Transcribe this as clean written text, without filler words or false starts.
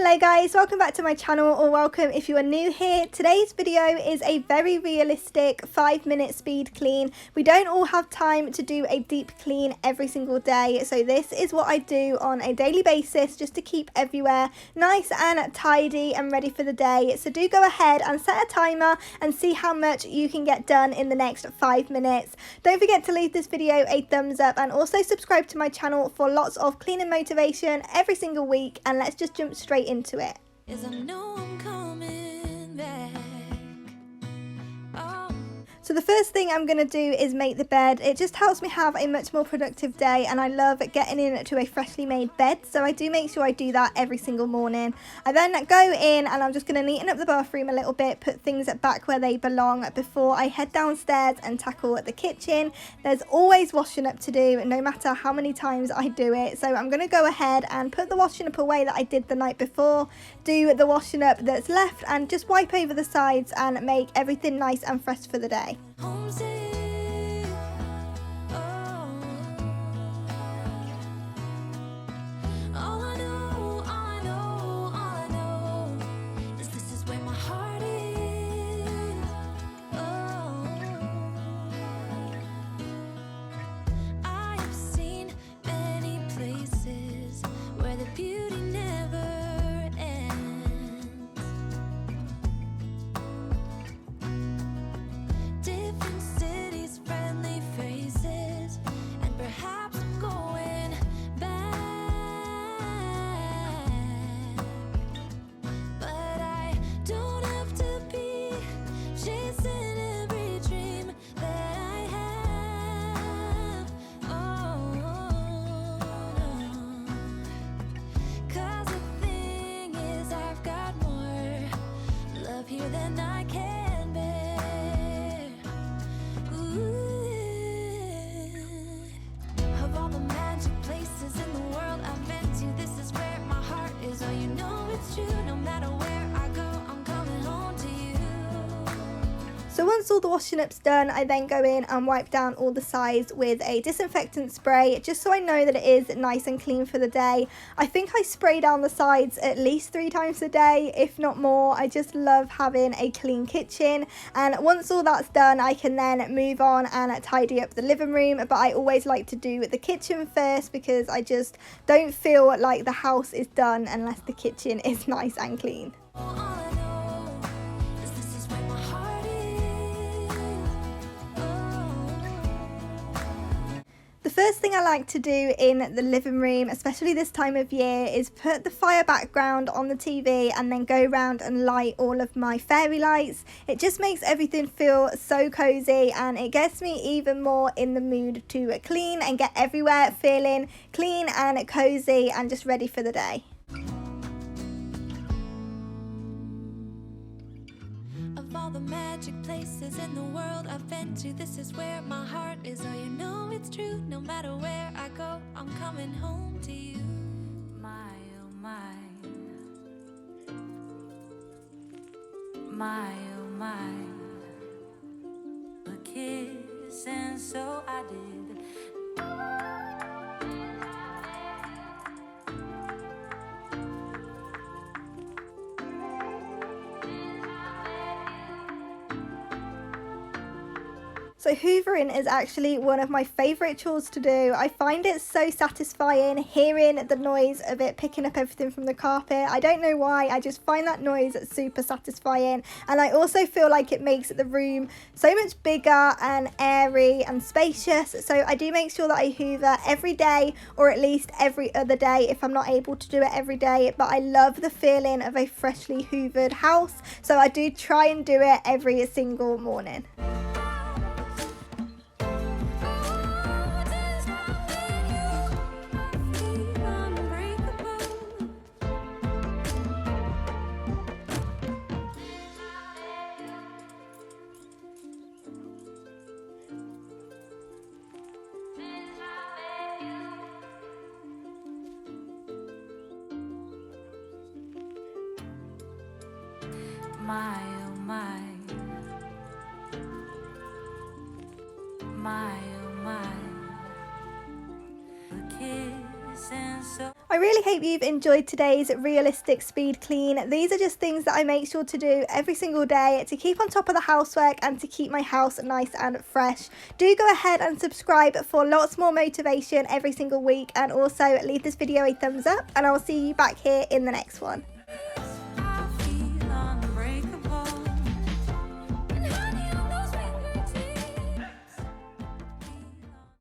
Hello guys, welcome back to my channel, or welcome if you are new here. Today's video is a very realistic 5-minute speed clean. We don't all have time to do a deep clean every single day, so this is what I do on a daily basis just to keep everywhere nice and tidy and ready for the day. So do go ahead and set a timer and see how much you can get done in the next 5 minutes. Don't forget to leave this video a thumbs up and also subscribe to my channel for lots of cleaning motivation every single week, and let's just jump straight into it. So the first thing I'm going to do is make the bed. It just helps me have a much more productive day, and I love getting into a freshly made bed, so I do make sure I do that every single morning. I then go in and I'm just going to neaten up the bathroom a little bit, put things back where they belong before I head downstairs and tackle the kitchen. There's always washing up to do, no matter how many times I do it, so I'm going to go ahead and put the washing up away that I did the night before, do the washing up that's left, and just wipe over the sides and make everything nice and fresh for the day. So once all the washing up's done, I then go in and wipe down all the sides with a disinfectant spray, just so I know that it is nice and clean for the day. I think I spray down the sides at least 3 times a day, if not more. I just love having a clean kitchen, and once all that's done, I can then move on and tidy up the living room. But I always like to do the kitchen first, because I just don't feel like the house is done unless the kitchen is nice and clean. The first thing I like to do in the living room, especially this time of year, is put the fire background on the TV and then go around and light all of my fairy lights. It just makes everything feel so cozy, and it gets me even more in the mood to clean and get everywhere feeling clean and cozy and just ready for the day. All the magic places in the world I've been to, this is where my heart is. Oh, you know it's true. No matter where I go, I'm coming home to you. My, oh my. My, oh my. A kiss, and so I did. So hoovering is actually one of my favourite chores to do. I find it so satisfying hearing the noise of it picking up everything from the carpet. I don't know why, I just find that noise super satisfying, and I also feel like it makes the room so much bigger and airy and spacious. So I do make sure that I hoover every day, or at least every other day if I'm not able to do it every day. But I love the feeling of a freshly hoovered house, so I do try and do it every single morning. My, oh my. My, oh my. A kiss and so I really hope you've enjoyed today's realistic speed clean. These are just things that I make sure to do every single day to keep on top of the housework and to keep my house nice and fresh. Do go ahead and subscribe for lots more motivation every single week, and also leave this video a thumbs up, and I will see you back here in the next one.